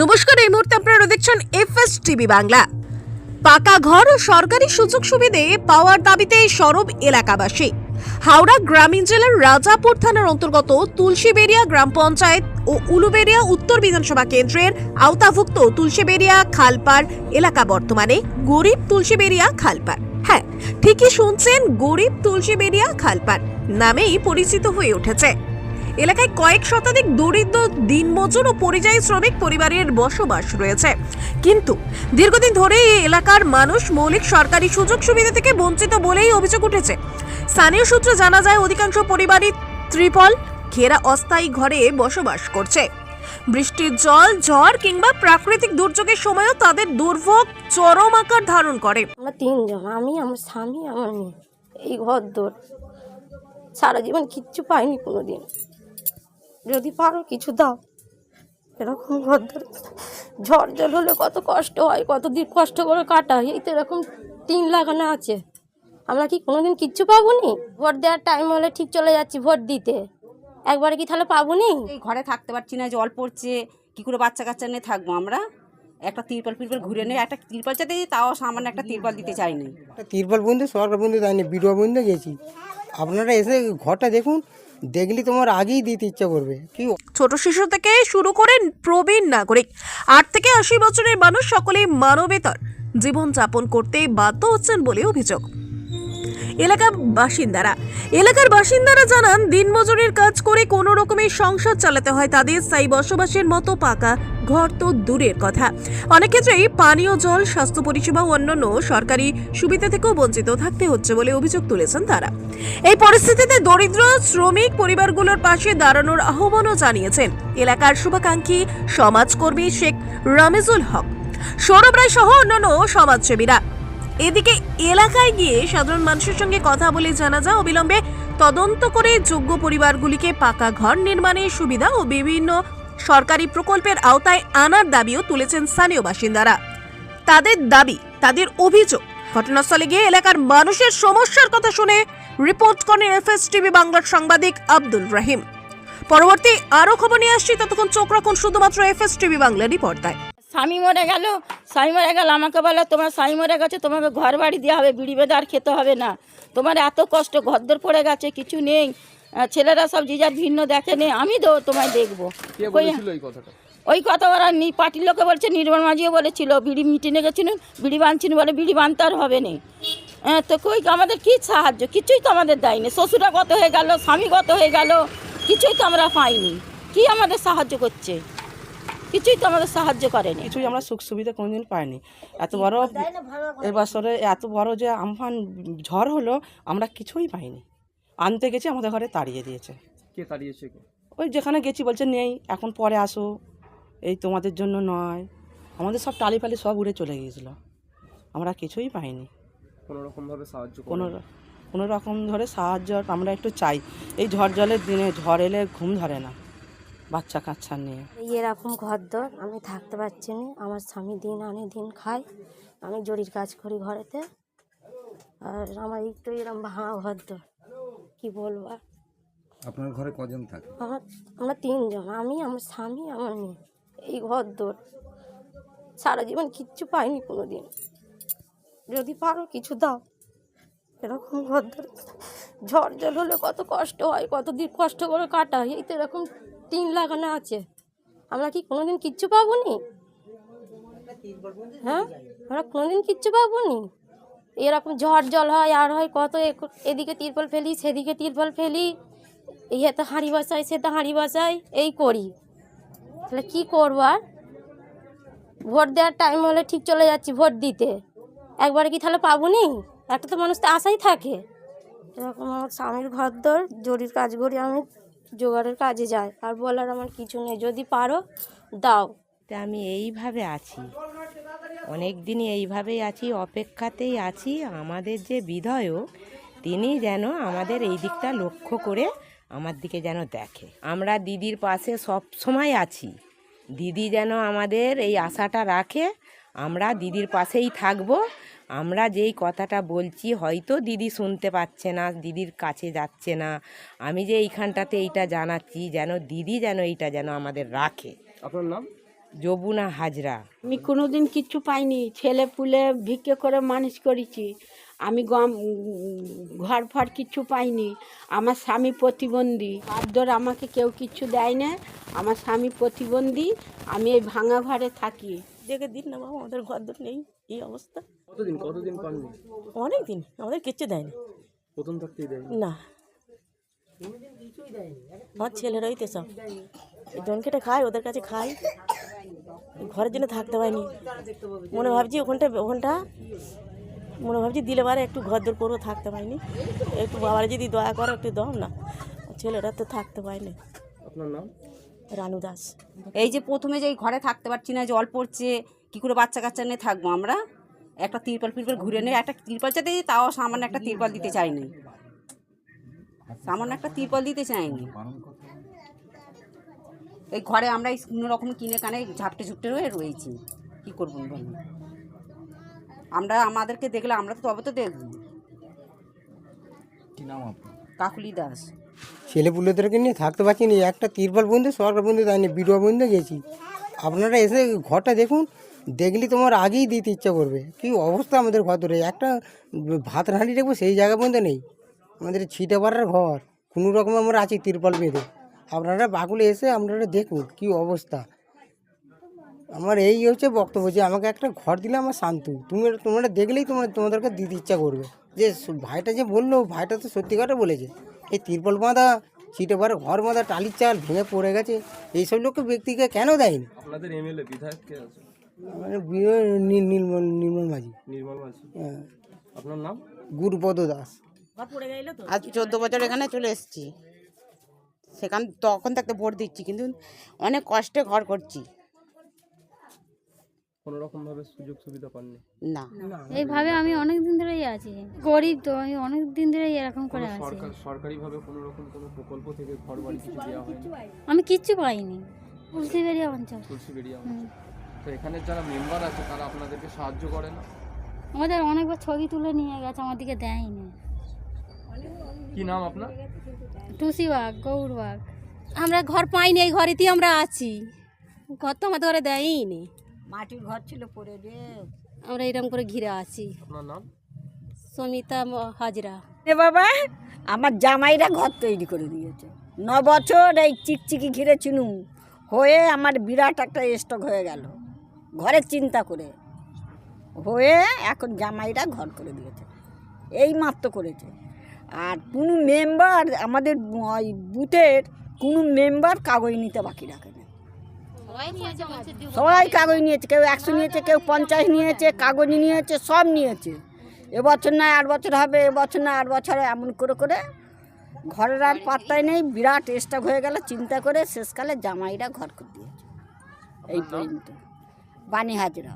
নমস্কার, এই মুহূর্তে আপনারা দেখছেন এফএস টিভি বাংলা। পাকা ঘর ও সরকারি সুযোগ সুবিধে পাওয়ার দাবিতে সরব এলাকাবাসী। হাওড়া গ্রামীণ জেলার রাজাপুর থানার অন্তর্গত তুলসীবেড়িয়া গ্রাম পঞ্চায়েত ও উলুবেড়িয়া উত্তর বিধানসভা কেন্দ্রের আওতাভুক্ত তুলসীবেড়িয়া খালপাড় এলাকা বর্তমানে গরিব তুলসীবেড়িয়া খালপাড়। হ্যাঁ, ঠিকই শুনছেন, গরিব তুলসীবেড়িয়া খালপাড় নামেই পরিচিত হয়ে উঠেছে। এলাকায় কয়েক শতাধিক দরিদ্র দিনমজুর ও পরিযায়ী শ্রমিক পরিবারের বসবাস রয়েছে, কিন্তু দীর্ঘদিন ধরে এই এলাকার মানুষ মৌলিক সরকারি সুযোগ সুবিধা থেকে বঞ্চিত বলেই অভিযোগ উঠেছে। স্থানীয় সূত্রে জানা যায়, অধিকাংশ পরিবারই ত্রিপল ঘেরা অস্থায়ী ঘরে বসবাস করছে। বৃষ্টির জল, ঝড় কিংবা প্রাকৃতিক দুর্যোগের সময়ও তাদের দুর্ভোগ চরম আকার ধারণ করে। আমরা তিনজন, আমি, আমার স্বামী, আমার মেয়ে। এই ঘর দোর সারা জীবন কিচ্ছু পাইনি কোনোদিন। যদি পারো কিছু দাও। এরকম ঘর দোর ঝড় জল হলে কত কষ্ট হয়, কতদিন কষ্ট করে কাটায়। এই তো এরকম টিন লাগানো আছে, আমরা কি কোনোদিন কিচ্ছু পাবো নি? ভোট দেওয়ার টাইম হলে ঠিক চলে যাচ্ছি ভোট দিতে, একবারে কি তাহলে পাবো নি? এই ঘরে থাকতে পারছি না, জল পড়ছে, কি করে বাচ্চা কাচ্চা নিয়ে থাকবো আমরা? একটা তিরপাল ঘুরে নিয়ে একটা তিরপাল চাইতে, তাও সামান্য একটা তিরপাল দিতে চাইনি। একটা তিরপাল বন্ধু সরকার বন্ধু দেয়নি, বিডোয়া বন্ধু গেছি। আপনারা এসে ঘরটা দেখুন, দেখলে তোমার আগেই দিতে ইচ্ছা করবে। কি ছোট শিশু থেকে শুরু করে প্রবীণ নাগরিক, 8 থেকে 80 বছরের মানুষ সকলেই মানবেতর জীবন যাপন করতে বাধ্য হচ্ছেন বলে অভিযোগ এলাকার বাসিন্দারা জানান, দিনমজুরির কাজ করে কোনো রকমের সংসার চালাতে হয় তাদের। স্থায়ী বসবাসের মতো পাকা ঘর তো দূরের কথা, অনেক ক্ষেত্রেই পানীয় জল, স্বাস্থ্য পরিষেবা ও অন্যান্য সরকারি সুবিধা থেকেও বঞ্চিত থাকতে হচ্ছে বলে অভিযোগ তুলেছেন তারা। এই পরিস্থিতিতে দরিদ্র শ্রমিক পরিবারগুলোর পাশে দাঁড়ানোর আহ্বানও জানিয়েছেন এলাকার শুভাকাঙ্ক্ষী সমাজকর্মী শেখ রামিজুল হক, সৌরভ রায় সহ অন্যান্য সমাজসেবীরা। এদিকে এলাকায় গিয়ে সাধারণ মানুষের সঙ্গে কথা বলে জানা যায়, অবিলম্বে তদন্ত করে যোগ্য পরিবারগুলিকে পাকা ঘর নির্মাণের সুবিধা ও বিভিন্ন সরকারি প্রকল্পের আওতায় আনার দাবিও তুলেছেন স্থানীয় বাসিন্দারা। তাদের দাবি, তাদের অভিযোগ, ঘটনাস্থলে গিয়ে এলাকার মানুষের সমস্যার কথা শুনে রিপোর্ট করেন এফএস টিভি বাংলার সাংবাদিক আব্দুল রহিম। পরবর্তী আরো খবর নিয়ে আসছি, ততক্ষণ চোখ রাখুন শুধুমাত্র এফএস টিভি বাংলারই পর্দায়। স্বামী মরে গেল, আমাকে বলে তোমার স্বামী মরে গেছে, তোমাকে ঘর বাড়ি দেওয়া হবে, বিড়ি বেঁধে আর খেতে হবে না। তোমার এত কষ্ট, ঘরদোর পড়ে গেছে, কিছু নেই, ছেলেরা সব যে যার ভিন্ন দেখে নেই, আমি তোমায় দেখবো। ওই কথা ওরা পার্টির লোকে বলছে, নির্মল মাঝিও বলেছিল, বিড়ি মিটিংয়ে গেছিল, বিড়ি বাঁধছিল, বলে বিড়ি বাঁধতে আর হবে না। তো কই আমাদের কি সাহায্য? কিছুই তো আমাদের দেয়নি। শ্বশুরা গত হয়ে গেল, স্বামী গত হয়ে গেল, কিছুই তো আমরা পাইনি। কি আমাদের সাহায্য করছে? কিছুই তো আমাদের সাহায্য করেনি। কিছুই আমরা সুখ সুবিধা কোনোদিন পাইনি। এত বড় এবছরে এত বড় যে আমফান ঝড় হলো, আমরা কিছুই পাইনি। আনতে গেছি, আমাদের ঘরে তাড়িয়ে দিয়েছে। কে তাড়িয়েছে? ওই যেখানে গেছি বলছে নেই, এখন পরে আসো, এই তোমাদের জন্য নয়। আমাদের সব টালি ফালি সব উড়ে চলে গিয়েছিল, আমরা কিছুই পাইনি। কোনো রকমভাবে সাহায্য কোনো রকম ধরে সাহায্য আমরা একটু চাই। এই ঝড় জলের দিনে ঝড় এলে ঘুম ধরে না, বাচ্চা কাচ্চা নিয়ে। এরকম ঘর দর আমি থাকতে পারছি না। আমার স্বামী দিন আনে দিন খায়, আমি জরির কাজ করি ঘরেতে, আর আমার একটু এরকম ভাঙা ঘর দর, কি বলবো আর। আপনার ঘরে কজন থাকে? আমরা তিনজন, আমি, আমার স্বামী, আমার মেয়ে। এই ঘর দর সারা জীবন কিচ্ছু পাইনি কোনোদিন। যদি পারো কিছু দাও। এরকম ঘর দর ঝড় জল হলে কত কষ্ট হয়, কতদিন কষ্ট করে কাটায়। এই তো এরকম টিন লাগানো আছে, আমরা কি কোনোদিন কিচ্ছু পাবো নি? হ্যাঁ, আমরা কোনোদিন কিচ্ছু পাবো নি। এরকম ঝড় জল হয় আর হয় কত, এদিকে তিরপল ফেলি, সেদিকে তিরপল ফেলি, এই তো হাঁড়ি বসাই, সে তো হাঁড়ি বসাই, এই করি। তাহলে কী করবো আর? ভোট দেওয়ার টাইম হলে ঠিক চলে যাচ্ছি ভোট দিতে, একবারে কি তাহলে পাবো নি? একটা তো মানুষ তো আশাই থাকে। এরকম আমার স্বামীর ঘর দর, জরির কাজ করি, আমি জোগাড়ের কাজে যাই, আর বলার আমার কিছু নেই। যদি পারো দাও। আমি এইভাবে আছি, অনেক দিনই এইভাবেই আছি, অপেক্ষাতেই আছি। আমাদের যে বিধায়ক, তিনি যেন আমাদের এই দিকটা লক্ষ্য করে আমার দিকে যেন দেখে। আমরা দিদির পাশে সব সময় আছি, দিদি যেন আমাদের এই আশাটা রাখে, আমরা দিদির পাশেই থাকবো। আমরা যেই কথাটা বলছি হয়তো দিদি শুনতে পাচ্ছে না, দিদির কাছে যাচ্ছে না, আমি যে এইখানটাতে এইটা জানাচ্ছি, যেন দিদি যেন এইটা যেন আমাদের রাখে। আপনার নাম? যমুনা হাজরা। আমি কোনোদিন কিচ্ছু পাইনি, ছেলে পুলে ভিক্ষে করে মানুষ করেছি। আমি ঘর ফর কিচ্ছু পাইনি। আমার স্বামী প্রতিবন্ধী, আদর আমাকে কেউ কিচ্ছু দেয় না। আমার স্বামী প্রতিবন্ধী, আমি এই ভাঙা ঘরে থাকি। দেখে দিন না বাবা, আমাদের ঘর দর নেই, এই অবস্থা। কতদিন পাননি? অনেক দিন আমাদের কিচ্ছু দেয়নি। প্রথম থাকতেই দেয়নি? না, আমার ছেলেরাই তো সব জন কেটে খায়, ওদের কাছে খাই, ঘরের জন্য থাকতে পারিনি। মনে ভাবছি ওখানটা মনে ভাবছি দিলে বারে একটু ঘর দর করবো, থাকতে পারিনি। একটু বাবার যদি দয়া করো একটু দাও না, ছেলেরা তো থাকতে পারিনি। আপনার নাম? রানু দাস। এই যে প্রথমে যে এই ঘরে থাকতে পারছি না, জল পড়ছে, কী করে বাচ্চা কাচ্চা নিয়ে থাকবো আমরা? একটা তিরপাল ঘুরে নিয়ে একটা তিরপাল চাইতে, তাও সামান্য একটা তিরপাল দিতে চাইনি, সামান্য একটা তিরপাল দিতে চাইনি। এই ঘরে আমরা কোনো রকম কিনে কানে ঝাপটে ঝুপটে হয়ে রয়েছি, কী করবো বলুন? আমরা আমাদেরকে দেখলে আমরা তো তবে তো দেখব। কি নাম আপনার? কাকুলি দাস। ছেলেপুলেদেরকে নিয়ে থাকতে পারছি না, একটা তিরপাল পর্যন্ত সরকার পর্যন্ত দেয়নি, বিধবা পর্যন্ত গেছি। আপনারা এসে ঘরটা দেখুন, দেখলে তোমার আগেই দিতে ইচ্ছা করবে। কি অবস্থা আমাদের ঘর ধরে, একটা ভাত হাঁড়ি দেখবো সেই জায়গা পর্যন্ত নেই। আমাদের ছিটে পাড়ার ঘর, কোনো রকম আমরা আছি তিরপাল বেঁধে। আপনারা বাকুলে এসে আপনারা দেখুন কি অবস্থা। আমার এই হচ্ছে বক্তব্য যে আমাকে একটা ঘর দিলে আমার শান্তি। তোমরা দেখলেই তোমাদেরকে দিতে ইচ্ছা করবে। যে ভাইটা যে বললো, ভাইটা তো সত্যি কথা বলেছে। এই তিরপল বাঁধা, ছিটে পাড়া ঘর বাঁধা, টালির চাল ভেঙে পড়ে গেছে, এইসব লোককে ব্যক্তিকে কেন দেয়নি? আপনাদের এমএলএ বিধায়ক কে আছে? মানে নির্মল মাঝি। নির্মল মাঝি। হ্যাঁ। আপনার নাম? গুরুপদ দাস। আজ 14 বছর এখানে চলে এসেছি, তখন থাকতে ভোট দিচ্ছি, কিন্তু অনেক কষ্টে ঘর করছি। কোনো রকম ভাবে সুযোগ সুবিধা পাননি? না, এইভাবে আমি অনেক দিন ধরেই আছি, গরিব তো, আমি অনেক দিন ধরেই এরকম করে আছি। সরকারিভাবে কোনো রকম কোনো প্রকল্প থেকে ঘর বাড়ি কিছু দেওয়া হয়নি? আমি কিচ্ছু পাইনি। তুলসীবেড়িয়া অঞ্চল। তুলসীবেড়িয়া অঞ্চল। তো এখানে যারা মেম্বার আছে তারা আপনাদেরকে সাহায্য করে না? আমাদের অনেকবার ছবি তুলে নিয়ে গেছে, আমাদেরকে দেয়নি। কি নাম আপনার? টুসি বাগ, গৌর বাগ। আমরা ঘর পাইনি, এই ঘরেতেই আমরা আছি। ঘর তো আমাদের ঘরে দেয়নি, মাটির ঘর ছিল পরে যে আমরা এরকম করে ঘিরে আছি। আপনার নাম? সমিতা হাজরা। এ বাবা, আমার জামাইরা ঘর তৈরি করে দিয়েছে। 9 বছর এই চিকচিকি ঘিরে চিনুম হয়ে আমার বিরাট একটা স্টক হয়ে গেল, ঘরের চিন্তা করে হয়ে এখন জামাইরা ঘর করে দিয়েছে, এই মাত্র করেছে। আর কোনো মেম্বার আমাদের ওই বুথের কোনো মেম্বার কাগজ নিতে বাকি রাখে না। সবাই কাগজ নিয়েছে, কেউ 100 নিয়েছে, কেউ 50 নিয়েছে, কাগজ নিয়েছে, সব নিয়েছে। এবছর না 8 বছর হবে, এবছর না 8 বছর, এমন করে করে ঘরের আর পাত্তাই নেই, বিরাট স্টক হয়ে গেল। চিন্তা করে শেষকালে জামাইরা ঘর করে দিয়েছে। এই পর্যন্ত বানি হাজরা।